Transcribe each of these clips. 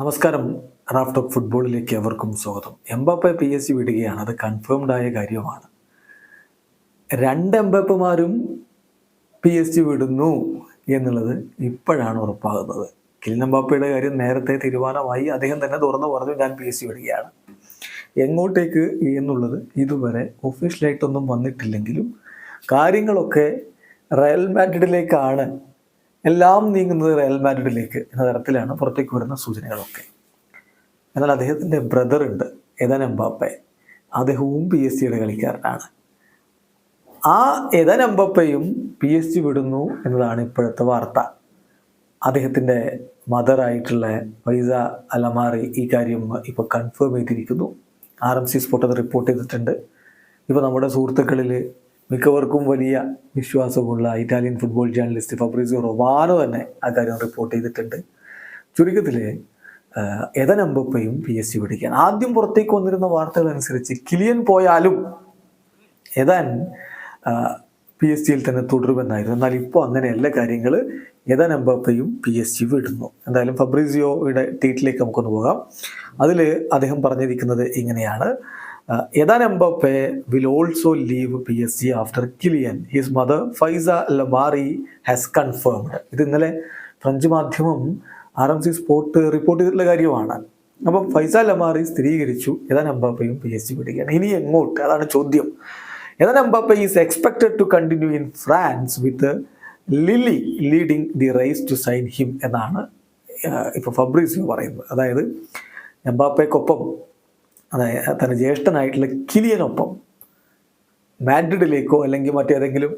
നമസ്കാരം. Raf talk ഫുട്ബോളിലേക്ക് അവർക്കും സ്വാഗതം. എംബാപ്പെ PSG വിടുകയാണ്, അത് കൺഫേംഡ് ആയ കാര്യമാണ്. രണ്ട് എംബാപ്പമാരും PSG വിടുന്നു എന്നുള്ളത് ഇപ്പോഴാണ് ഉറപ്പാകുന്നത്. കിലിയൻ എംബാപ്പയുടെ കാര്യം നേരത്തെ തീരുമാനമായി. അദ്ദേഹം തന്നെ തുറന്നു പറഞ്ഞു, ഞാൻ PSG വിടുകയാണ്. എങ്ങോട്ടേക്ക് എന്നുള്ളത് ഇതുവരെ ഒഫീഷ്യലായിട്ടൊന്നും വന്നിട്ടില്ലെങ്കിലും കാര്യങ്ങളൊക്കെ റയൽ മാഡ്രിഡിലേക്കാണ്, എല്ലാം നീങ്ങുന്നത് റയൽ മാഡ്രിഡിലേക്ക് എന്ന തരത്തിലാണ് പുറത്തേക്ക് വരുന്ന സൂചനകളൊക്കെ. എന്നാൽ അദ്ദേഹത്തിൻ്റെ ബ്രദറുണ്ട് എദൻ എംബാപ്പെ, അദ്ദേഹവും PSG കളിക്കാരനാണ്. ആ എദൻ എംബാപ്പയും PSG വിടുന്നു എന്നതാണ് ഇപ്പോഴത്തെ വാർത്ത. അദ്ദേഹത്തിൻ്റെ മദറായിട്ടുള്ള ഫൈസ അലമാറി ഈ കാര്യം ഇപ്പോൾ കൺഫേം ചെയ്തിരിക്കുന്നു. RMC സ്പോർട്ട് അത് റിപ്പോർട്ട് ചെയ്തിട്ടുണ്ട്. ഇപ്പോൾ നമ്മുടെ സുഹൃത്തുക്കളിൽ മിക്കവർക്കും വലിയ വിശ്വാസമുള്ള Italian football journalist Fabricio Romano തന്നെ ആ കാര്യം റിപ്പോർട്ട് ചെയ്തിട്ടുണ്ട്. ചുരുക്കത്തിൽ എദൻ എംബാപ്പയും PSG വിടുകയാണ്. ആദ്യം പുറത്തേക്ക് വന്നിരുന്ന വാർത്തകൾ അനുസരിച്ച് കിലിയൻ പോയാലും എദൻ PSG തന്നെ തുടരുമെന്നായിരുന്നു. എന്നാൽ ഇപ്പോൾ അങ്ങനെയല്ല കാര്യങ്ങൾ. എദൻ എംബാപ്പയും PSG വിടുന്നു. എന്തായാലും ഫബ്രീസിയോയുടെ ട്വീറ്റിലേക്ക് നമുക്കൊന്ന് പോകാം. അതിൽ അദ്ദേഹം പറഞ്ഞിരിക്കുന്നത് ഇങ്ങനെയാണ്: എദൻ Mbappe will also leave PSG after Kylian. His mother Faiza Lamari has confirmed. ഇത് ഇന്നലെ ഫ്രഞ്ച് മാധ്യമം RMC സ്പോർട്ട് റിപ്പോർട്ട് ചെയ്തിട്ടുള്ള കാര്യമാണ്. അപ്പം ഫൈസ ലമാറി സ്ഥിരീകരിച്ചു എദൻ എംബാപ്പയും PSG വിടുകയാണ്. ഇനി എങ്ങോട്ട്, അതാണ് ചോദ്യം. Ethan Mbappe is expected to continue in France with Lille leading the race to sign him എന്നാണ് ഇപ്പോൾ ഫബ്രീസിയോ പറയുന്നത്. അതായത് എംബാപ്പയ്ക്കൊപ്പം, അതായത് തൻ്റെ ജ്യേഷ്ഠനായിട്ടുള്ള കിലിയനൊപ്പം മാഡ്രിഡിലേക്കോ അല്ലെങ്കിൽ മറ്റേതെങ്കിലും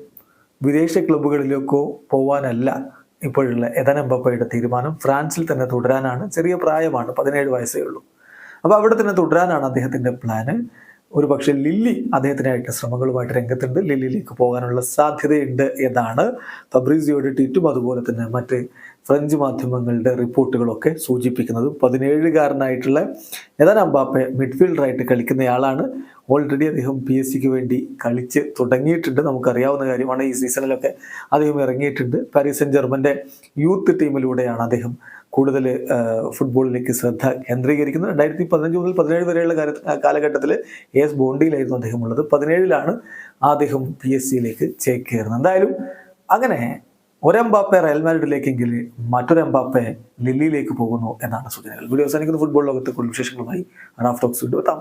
വിദേശ ക്ലബ്ബുകളിലേക്കോ പോവാനല്ല ഇപ്പോഴുള്ള എദൻ എംബാപ്പയുടെ തീരുമാനം. ഫ്രാൻസിൽ തന്നെ തുടരാനാണ്. ചെറിയ പ്രായമാണ്, 17 വയസ്സേ ഉള്ളൂ. അപ്പോൾ അവിടെ തന്നെ തുടരാനാണ് അദ്ദേഹത്തിൻ്റെ പ്ലാന്. ഒരു പക്ഷേ ലില്ലി അദ്ദേഹത്തിനായിട്ട് ശ്രമങ്ങളുമായിട്ട് രംഗത്തുണ്ട്. ലില്ലിയിലേക്ക് പോകാനുള്ള സാധ്യതയുണ്ട് എന്നാണ് ഫബ്രീസിയോയുടെ ട്വീറ്റും അതുപോലെ തന്നെ മറ്റ് ഫ്രഞ്ച് മാധ്യമങ്ങളുടെ റിപ്പോർട്ടുകളൊക്കെ സൂചിപ്പിക്കുന്നത്. 17-കാരനായിട്ടുള്ള എദൻ എംബാപ്പെ മിഡ്ഫീൽഡറായിട്ട് കളിക്കുന്നയാളാണ്. ഓൾറെഡി അദ്ദേഹം PSG വേണ്ടി കളിച്ച് തുടങ്ങിയിട്ടുണ്ട്. നമുക്കറിയാവുന്ന കാര്യമാണ്. ഈ സീസണിലൊക്കെ അദ്ദേഹം ഇറങ്ങിയിട്ടുണ്ട്. പാരീസ് സെന്റ് ജർമ്മൻ്റെ യൂത്ത് ടീമിലൂടെയാണ് അദ്ദേഹം കൂടുതൽ ഫുട്ബോളിലേക്ക് ശ്രദ്ധ കേന്ദ്രീകരിക്കുന്നത്. 2015 മുതൽ 17 വരെയുള്ള കാലഘട്ടത്തിൽ AS ബോണ്ടിയിലായിരുന്നു അദ്ദേഹം ഉള്ളത്. 17-ലാണ് അദ്ദേഹം PSG ചേക്കേറുന്നത്. എന്തായാലും അങ്ങനെ ഒരെംബാപ്പെ റയൽ മാഡ്രിഡിലേക്കെങ്കിൽ മറ്റൊരു എംബാപ്പെ ലില്ലിയിലേക്ക് പോകുന്നു എന്നാണ് സൂചനകൾ. വീഡിയോ അവസാനിക്കുന്ന ഫുട്ബോൾ ലോകത്തെ കൂടുതൽ വിശേഷങ്ങളുമായി റാഫ് ടോക്സ് വീണ്ടും എത്താം.